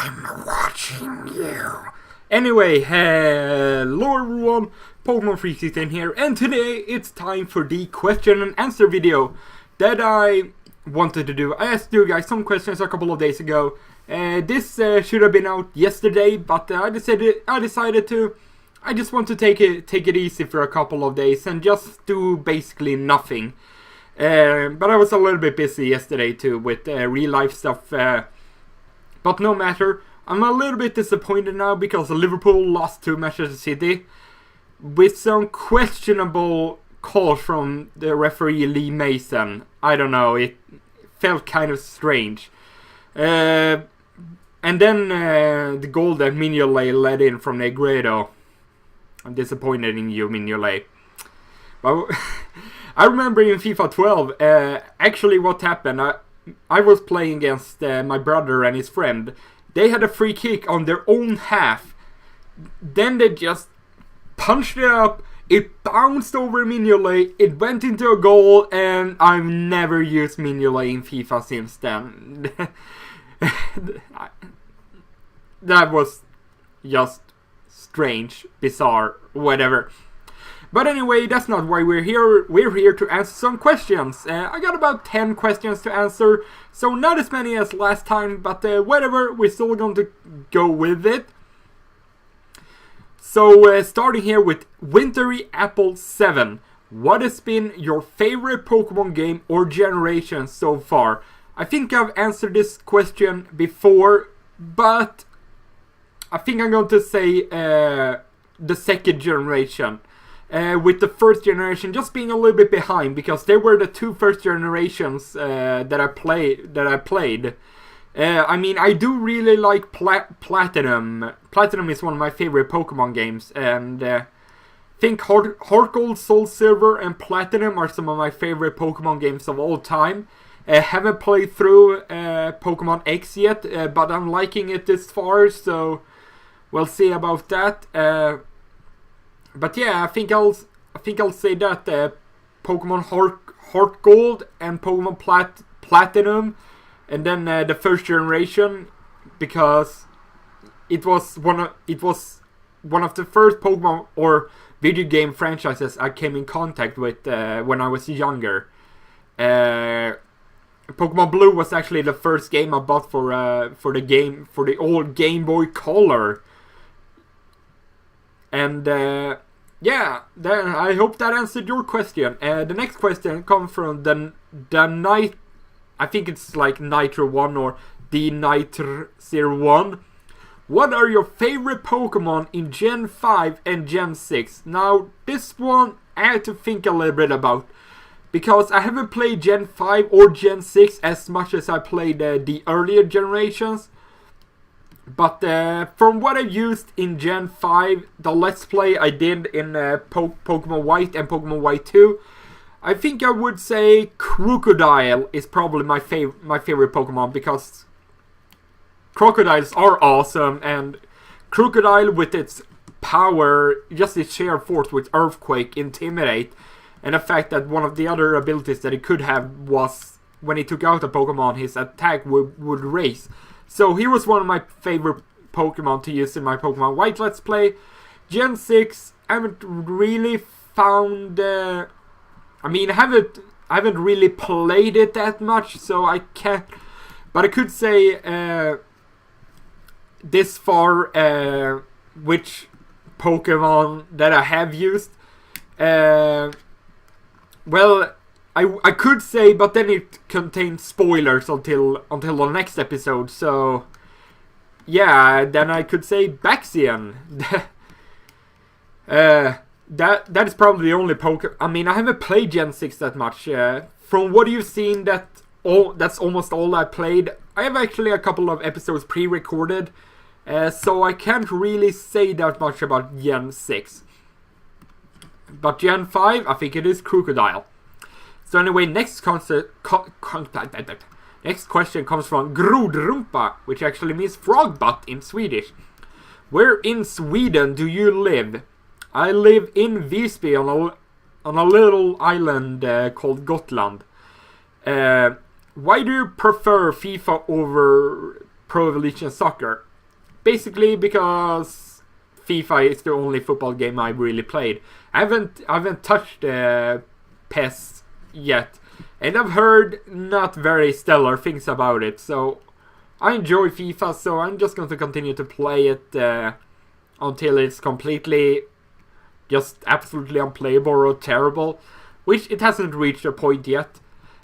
I'm watching you. Anyway, hello everyone, Pokemon Freak in here, and today it's time for the question and answer video that I wanted to do. I asked you guys some questions a couple of days ago. This should have been out yesterday, but I decided to. I just want to take it easy for a couple of days and just do basically nothing. But I was a little bit busy yesterday too with real life stuff. But no matter, I'm a little bit disappointed now because Liverpool lost to Manchester City with some questionable calls from the referee Lee Mason. I don't know, it felt kind of strange. And then the goal that Mignolet led in from Negredo. I'm disappointed in you, Mignolet. But I remember in FIFA 12, actually what happened, I was playing against my brother and his friend. They had a free kick on their own half. Then they just punched it up. It bounced over Mignolet. It went into a goal, and I've never used Mignolet in FIFA since then. That was just strange, bizarre, whatever. But anyway, that's not why we're here. We're here to answer some questions. I got about 10 questions to answer, so not as many as last time, but whatever, we're still going to go with it. So, starting here with Wintry Apple 7. What has been your favorite Pokemon game or generation so far? I think I've answered this question before, but I think I'm going to say the second generation. With the first generation just being a little bit behind because they were the two first generations that I played. I mean, I do really like Platinum. Platinum is one of my favorite Pokemon games, and I think Heart Gold, Soul Silver, and Platinum are some of my favorite Pokemon games of all time. Haven't played through Pokemon X yet, but I'm liking it this far, so we'll see about that. But yeah, I think I'll say that Pokemon Heart Gold and Pokemon Platinum, and then the first generation, because it was one of the first Pokemon or video game franchises I came in contact with when I was younger. Pokemon Blue was actually the first game I bought for the old Game Boy Color. And yeah, then I hope that answered your question. The next question comes from the Night, I think it's like Nitro 1 or the Nitro 01. What are your favorite Pokemon in Gen 5 and Gen 6? Now, this one I had to think a little bit about, because I haven't played Gen 5 or Gen 6 as much as I played the earlier generations. But from what I used in Gen 5, the Let's Play I did in Pokemon White and Pokemon White 2, I think I would say Crocodile is probably my favorite Pokemon, because crocodiles are awesome, and Crocodile with its power, just its sheer force with Earthquake, Intimidate, and the fact that one of the other abilities that it could have was when he took out a Pokemon, his attack would raise. So he was one of my favorite Pokemon to use in my Pokemon White Let's Play. Gen 6, I haven't really found... I haven't really played it that much, so I can't... But I could say this far which Pokemon that I have used. Well, I could say, but then it contains spoilers until the next episode, so yeah, then I could say Baxian. That is probably the only Pokemon. I mean, I haven't played Gen 6 that much. From what you've seen, that's almost all I played. I have actually a couple of episodes pre-recorded, so I can't really say that much about Gen 6. But Gen 5, I think it is Crocodile. So anyway, next question comes from Grodrumpa, which actually means frog butt in Swedish. Where in Sweden do you live? I live in Visby on a little island called Gotland. Why do you prefer FIFA over Pro Evolution Soccer? basically because FIFA is the only football game I've really played. I haven't touched PES yet, and I've heard not very stellar things about it. So I enjoy FIFA, so I'm just going to continue to play it until it's completely just absolutely unplayable or terrible, which it hasn't reached a point yet.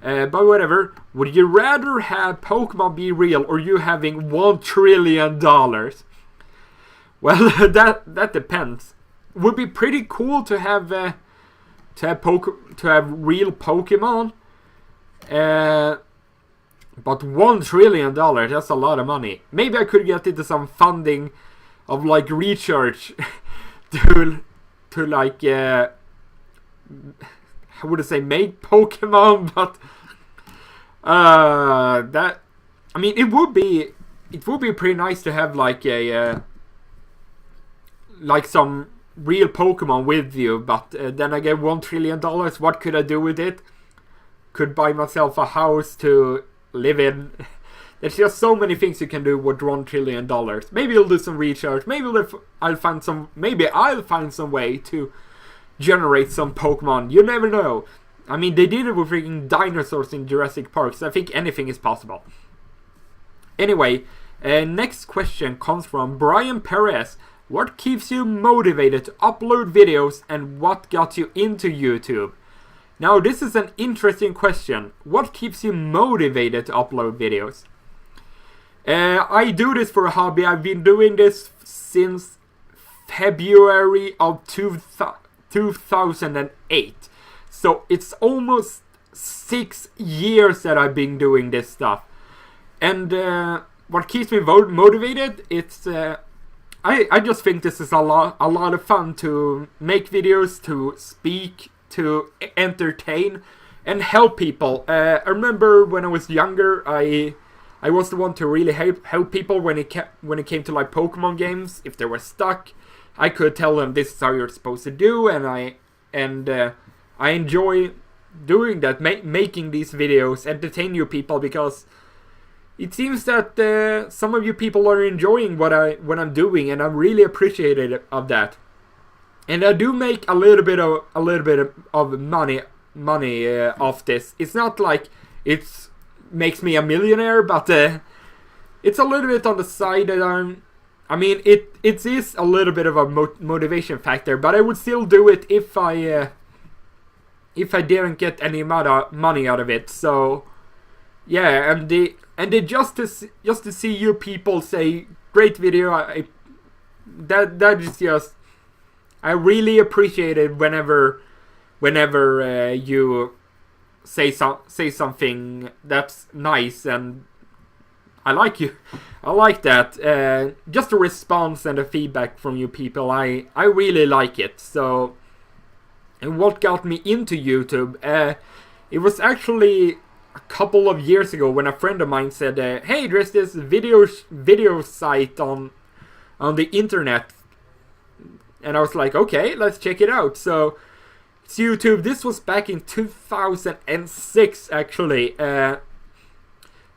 But whatever. Would you rather have Pokemon be real or you having $1 trillion? Well, that depends. Would be pretty cool to have real Pokemon. But $1 trillion, that's a lot of money. Maybe I could get into some funding of like research to like I wouldn't say make Pokemon, but that, I mean, it would be pretty nice to have like a like some real Pokemon with you. But then I get $1 trillion. What could I do with it? Could buy myself a house to live in. There's just so many things you can do with $1 trillion. Maybe I'll do some research. Maybe I'll find some way to generate some Pokemon. You never know. I mean, they did it with freaking dinosaurs in Jurassic Park, so I think anything is possible. Anyway, next question comes from Brian Perez. What keeps you motivated to upload videos, and what got you into YouTube? Now, this is an interesting question. What keeps you motivated to upload videos? I do this for a hobby. I've been doing this since February of 2008. So it's almost 6 years that I've been doing this stuff. And what keeps me motivated, it's I just think this is a lot of fun to make videos, to speak, to entertain, and help people. I remember when I was younger, I was the one to really help people when it came to like Pokemon games. If they were stuck, I could tell them this is how you're supposed to do, and I enjoy doing that, making these videos, entertain you people, because it seems that some of you people are enjoying what I'm doing, and I'm really appreciative of that. And I do make a little bit of money off this. It's not like it makes me a millionaire, but it's a little bit on the side that it is a little bit of a motivation factor, but I would still do it if I didn't get any money out of it. So yeah, and just to see you people say great video, that is just, I really appreciate it whenever you say something that's nice, and I like you. I like that. Just the response and the feedback from you people, I really like it. So, and what got me into YouTube? It was actually a couple of years ago when a friend of mine said, "Hey, there's this video site on the internet," and I was like, "Okay, let's check it out." So it's YouTube. This was back in 2006, actually.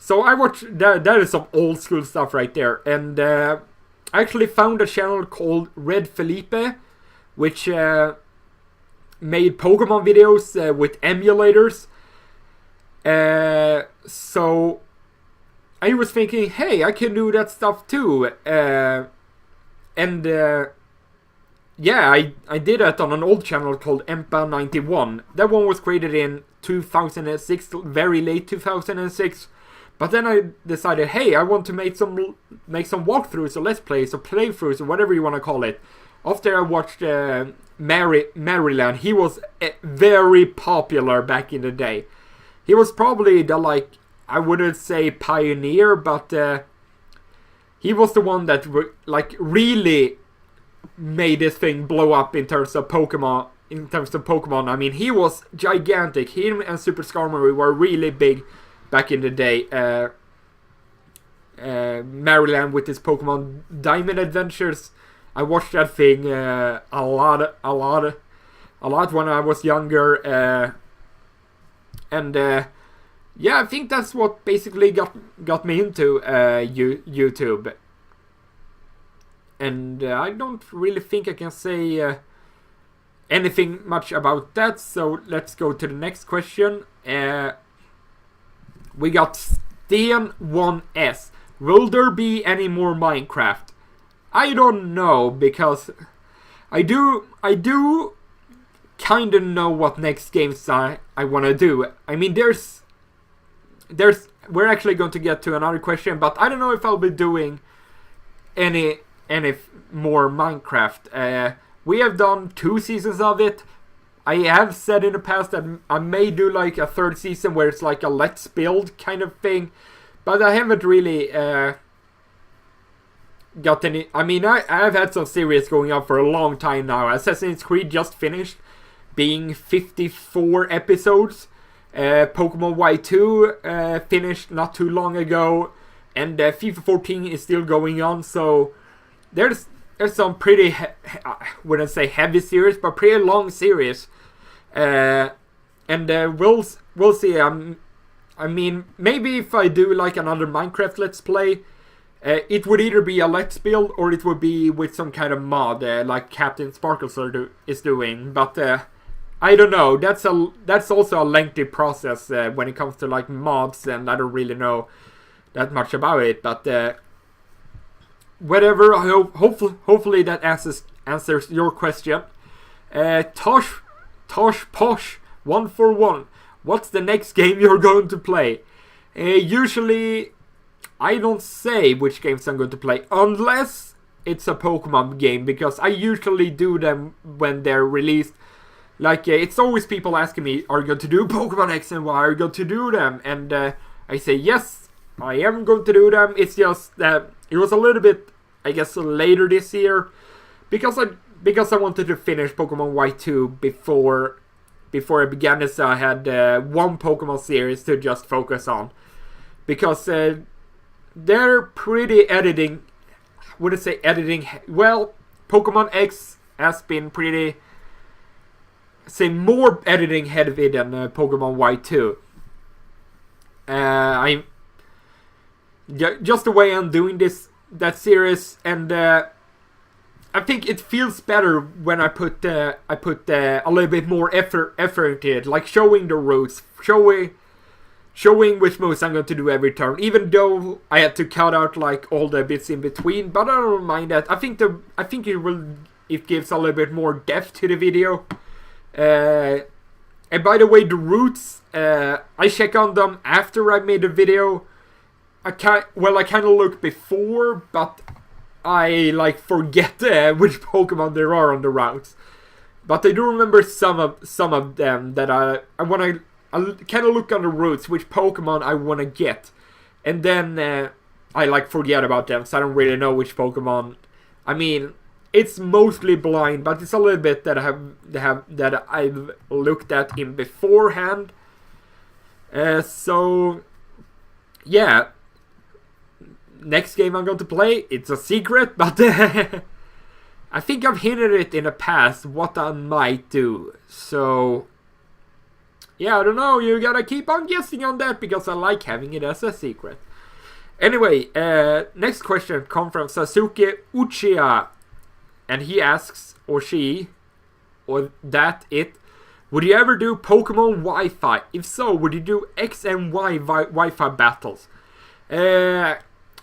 So I watched that is some old school stuff right there, and I actually found a channel called Red Felipe, which made Pokemon videos with emulators. So I was thinking, hey, I can do that stuff too, yeah, I did that on an old channel called Empa91. That one was created in 2006, very late 2006. But then I decided, hey, I want to make some walkthroughs or let's plays or playthroughs or whatever you want to call it. After I watched Maryland, he was very popular back in the day. He was probably the, like, I wouldn't say pioneer, but he was the one that really made this thing blow up in terms of Pokemon. I mean, he was gigantic. Him and Super Skarmory were really big back in the day. Maryland with his Pokemon Diamond Adventures. I watched that thing a lot when I was younger. Yeah, I think that's what basically got me into YouTube. And I don't really think I can say anything much about that, so let's go to the next question. We got Sten1S. Will there be any more Minecraft? I don't know, because I do kind of know what next games I want to do. I mean, we're actually going to get to another question, but I don't know if I'll be doing any more Minecraft. We have done 2 seasons of it. I have said in the past that I may do like a 3rd season where it's like a let's build kind of thing, but I haven't really got any. I mean, I've had some series going on for a long time now. Assassin's Creed just finished, being 54 episodes. Pokemon Y2 finished not too long ago, and FIFA 14 is still going on. So there's some pretty, wouldn't say heavy series, but pretty long series. And we'll see. I mean, maybe if I do like another Minecraft Let's Play, it would either be a Let's Build or it would be with some kind of mod, like Captain Sparkles is doing. But I don't know. That's also a lengthy process when it comes to like mods, and I don't really know that much about it. But whatever. I hopefully that answers your question. Tosh Posh 141. What's the next game you're going to play? Usually, I don't say which games I'm going to play unless it's a Pokemon game, because I usually do them when they're released. Like, it's always people asking me, are you going to do Pokemon X and Y? Are you going to do them? And I say, yes, I am going to do them. It's just that it was a little bit, I guess, later this year, because I wanted to finish Pokemon Y2 before I began this. I had one Pokemon series to just focus on, because they're pretty editing. Wouldn't say editing. Well, Pokemon X has been pretty, say, more editing heavy than Pokemon Y2. Just the way I'm doing that series, and I think it feels better when I put a little bit more effort into it, like showing the routes, showing which moves I'm going to do every turn, even though I had to cut out like all the bits in between. But I don't mind that. I think it gives a little bit more depth to the video. And by the way, the routes, I check on them after I made the video. I kind of look before, but I like forget which Pokemon there are on the routes. But I do remember some of them that I kind of look on the routes, which Pokemon I want to get, and then I like forget about them, so I don't really know which Pokemon. I mean, it's mostly blind, but it's a little bit that I've looked at in beforehand. So yeah. Next game I'm going to play, it's a secret, but I think I've hinted it in the past what I might do. So yeah, I don't know, you gotta keep on guessing on that, because I like having it as a secret. Anyway, next question comes from Sasuke Uchiha, and he asks, or she, or that it, would you ever do Pokemon Wi-Fi? If so, would you do X and Y Wi-Fi battles?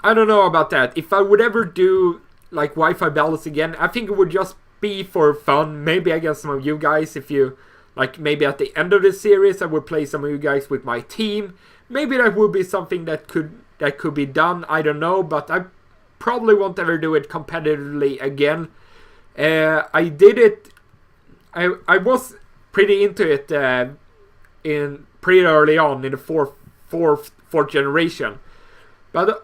I don't know about that. If I would ever do like Wi-Fi battles again, I think it would just be for fun. Maybe against some of you guys. If you like, maybe at the end of the series, I would play some of you guys with my team. Maybe that would be something that could be done. I don't know, but I probably won't ever do it competitively again. I did it. I was pretty into it in pretty early on in the fourth generation, but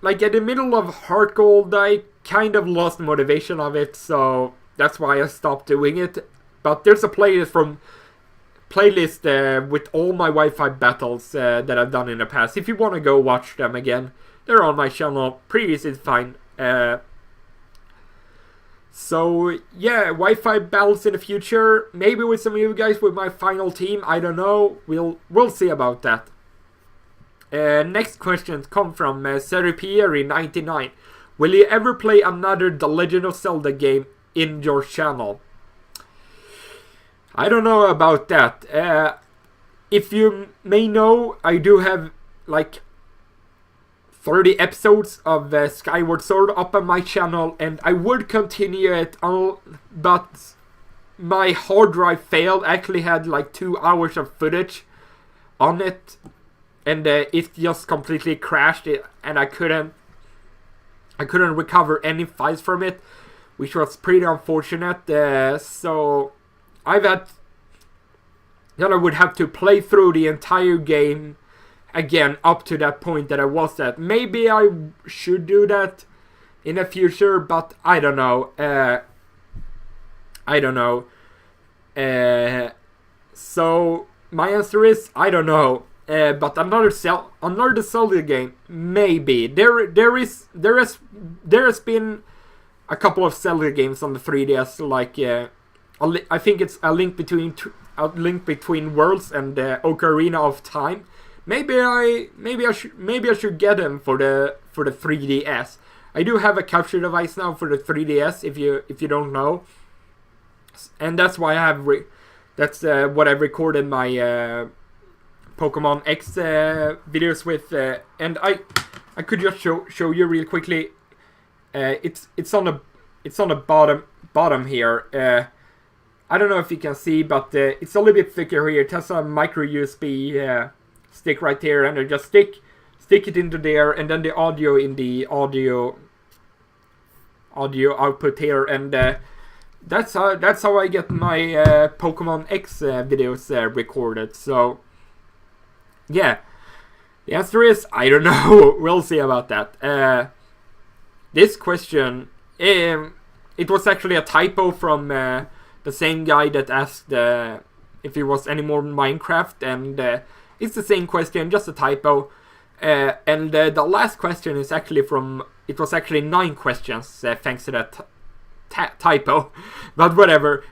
like at the middle of Heart Gold, I kind of lost motivation of it, so that's why I stopped doing it. But there's a playlist with all my Wi-Fi battles that I've done in the past. If you want to go watch them again, they're on my channel. Previously it's fine. So yeah, Wi-Fi battles in the future. Maybe with some of you guys with my final team. I don't know. We'll see about that. Next question come from Seripieri99. Will you ever play another The Legend of Zelda game in your channel? I don't know about that. If you may know, I do have like 30 episodes of Skyward Sword up on my channel, and I would continue it, but my hard drive failed. I actually had like 2 hours of footage on it, and it just completely crashed it, and I couldn't recover any files from it, which was pretty unfortunate. So I've had that I would have to play through the entire game again up to that point that I was at. Maybe I should do that in the future, but I don't know. So my answer is I don't know. But another Zelda game, maybe. There has been a couple of Zelda games on the 3DS, like I think it's A Link Between Worlds and Ocarina of Time. Maybe I should get them for the 3DS. I do have a capture device now for the 3DS, if you don't know, and that's why I have that's what I've recorded my Pokemon X videos with, and I could just show you real quickly. It's on the bottom here. I don't know if you can see, but it's a little bit thicker here. It has a micro USB stick right there, and I just stick it into there, and then the audio in the audio output here, and that's how I get my Pokemon X videos recorded. So yeah, the answer is I don't know. We'll see about that. This question, it was actually a typo from the same guy that asked if it was any more Minecraft, and it's the same question, just a typo. And the last question is actually it was actually 9 questions, thanks to that typo. But whatever.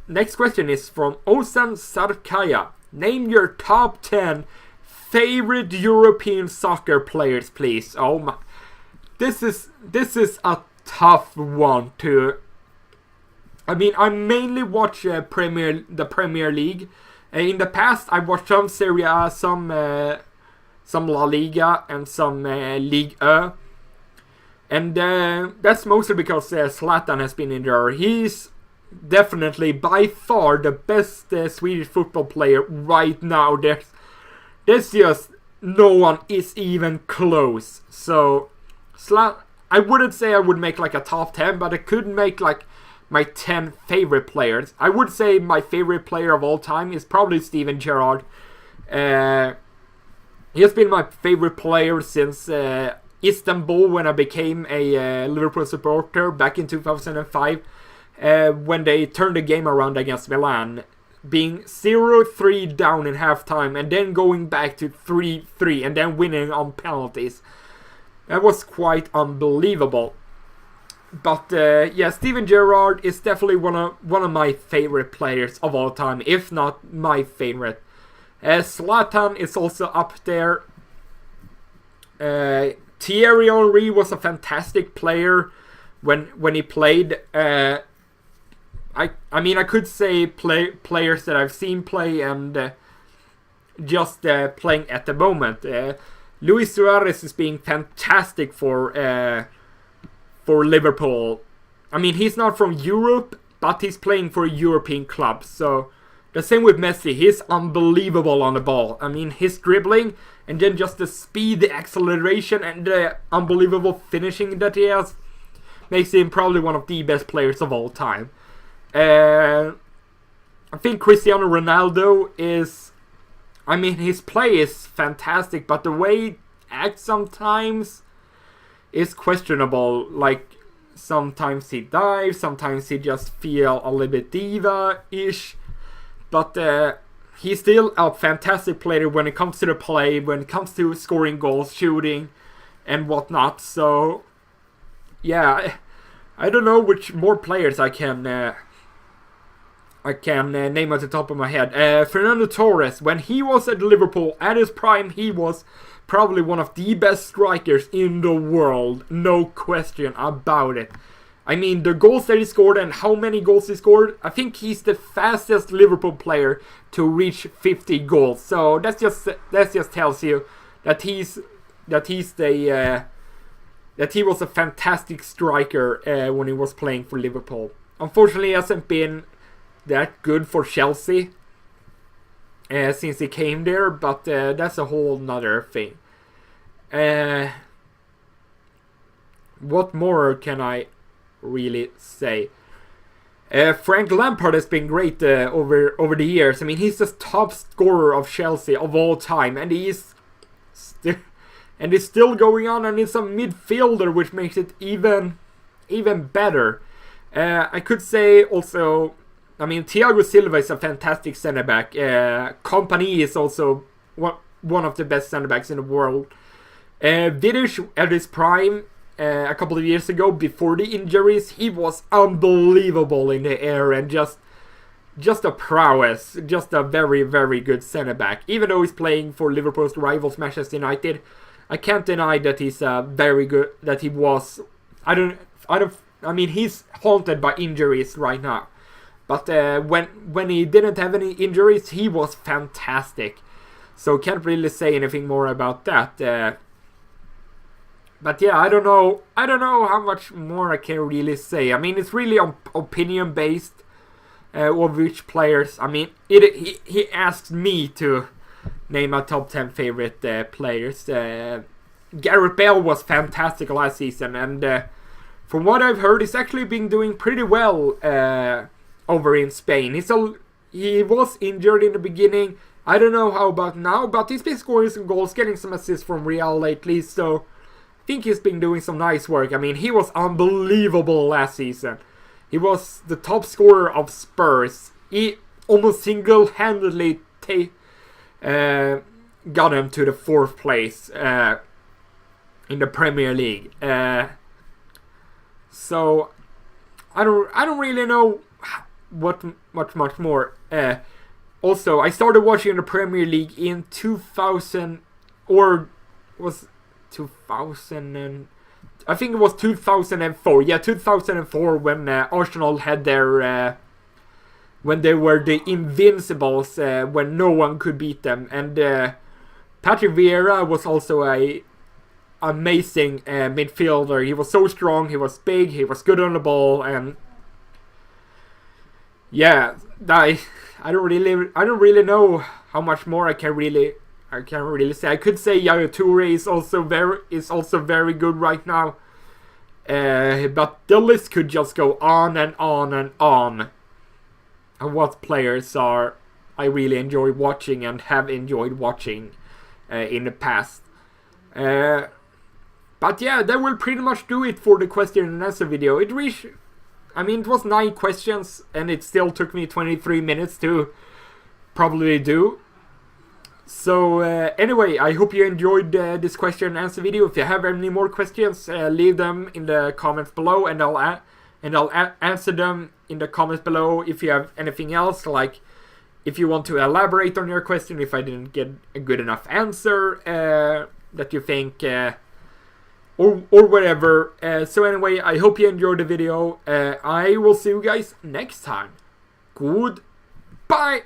Next question is from Osan Sarkaya. Name your top 10 favorite European soccer players, please. Oh my, this is a tough one to. I mean, I mainly watch the Premier League. In the past, I watched some Serie A, some La Liga, and some Ligue 1. And that's mostly because Zlatan has been in there. He's definitely by far the best Swedish football player right now. There's just no one is even close. So I wouldn't say I would make like a top 10, but I could make like my 10 favorite players. I would say my favorite player of all time is probably Steven Gerrard. He has been my favorite player since Istanbul, when I became a Liverpool supporter back in 2005, when they turned the game around against Milan, being 0-3 down in halftime and then going back to 3-3 and then winning on penalties. That was quite unbelievable. But yeah, Steven Gerrard is definitely one of my favorite players of all time, if not my favorite. Zlatan is also up there. Thierry Henry was a fantastic player when he played. I mean, I could say players that I've seen play and just playing at the moment. Luis Suarez is being fantastic for Liverpool. I mean, he's not from Europe, but he's playing for a European club. So the same with Messi. He's unbelievable on the ball. I mean, his dribbling and then just the speed, the acceleration, and the unbelievable finishing that he has makes him probably one of the best players of all time. I think Cristiano Ronaldo is... I mean, his play is fantastic, but the way he acts sometimes is questionable. Like, sometimes he dives, sometimes he just feel a little bit diva-ish. But he's still a fantastic player when it comes to the play, when it comes to scoring goals, shooting, and whatnot. So, yeah, I don't know which more players I can name at the top of my head. Fernando Torres, when he was at Liverpool, at his prime, he was probably one of the best strikers in the world. No question about it. I mean, the goals that he scored and how many goals he scored, I think he's the fastest Liverpool player to reach 50 goals. So that just tells you that he was a fantastic striker when he was playing for Liverpool. Unfortunately, he hasn't been that good for Chelsea since he came there, but that's a whole nother thing. What more can I really say? Frank Lampard has been great over the years. I mean, he's the top scorer of Chelsea of all time, and he's still going on, and he's a midfielder, which makes it even better. I could say also, I mean, Thiago Silva is a fantastic centre back. Kompany is also one of the best centre backs in the world. Vidic at his prime a couple of years ago, before the injuries, he was unbelievable in the air and just a prowess, just a very, very good centre back. Even though he's playing for Liverpool's rivals Manchester United, I can't deny that he's very good. That he was. I mean, he's haunted by injuries right now, but when he didn't have any injuries, he was fantastic. So can't really say anything more about that. But yeah, I don't know how much more I can really say. I mean, it's really opinion based of which players. I mean, he asked me to name my top 10 favorite players. Gareth Bale was fantastic last season, and from what I've heard, he's actually been doing pretty well over in Spain. He was injured in the beginning. I don't know how about now, but he's been scoring some goals, getting some assists from Real lately, so I think he's been doing some nice work. I mean, he was unbelievable last season. He was the top scorer of Spurs. He almost single-handedly got him to the 4th place in the Premier League. So I don't really know what much more. Also, I started watching the Premier League in 2000, or was 2000 and I think it was 2004. Yeah, 2004 when Arsenal had their when they were the Invincibles, when no one could beat them, and Patrick Vieira was also a amazing midfielder. He was so strong, he was big, he was good on the ball, and yeah, I don't really know how much more I can really say. I could say Yaya Toure is also very good right now, but the list could just go on and on and on. And what players I really enjoy watching and have enjoyed watching in the past. But yeah, that will pretty much do it for the question and answer video. It was 9 questions, and it still took me 23 minutes to probably do. So anyway, I hope you enjoyed this question and answer video. If you have any more questions, leave them in the comments below, and I'll answer them in the comments below. If you have anything else, like if you want to elaborate on your question, if I didn't get a good enough answer that you think, or whatever. So anyway, I hope you enjoyed the video. I will see you guys next time. Goodbye.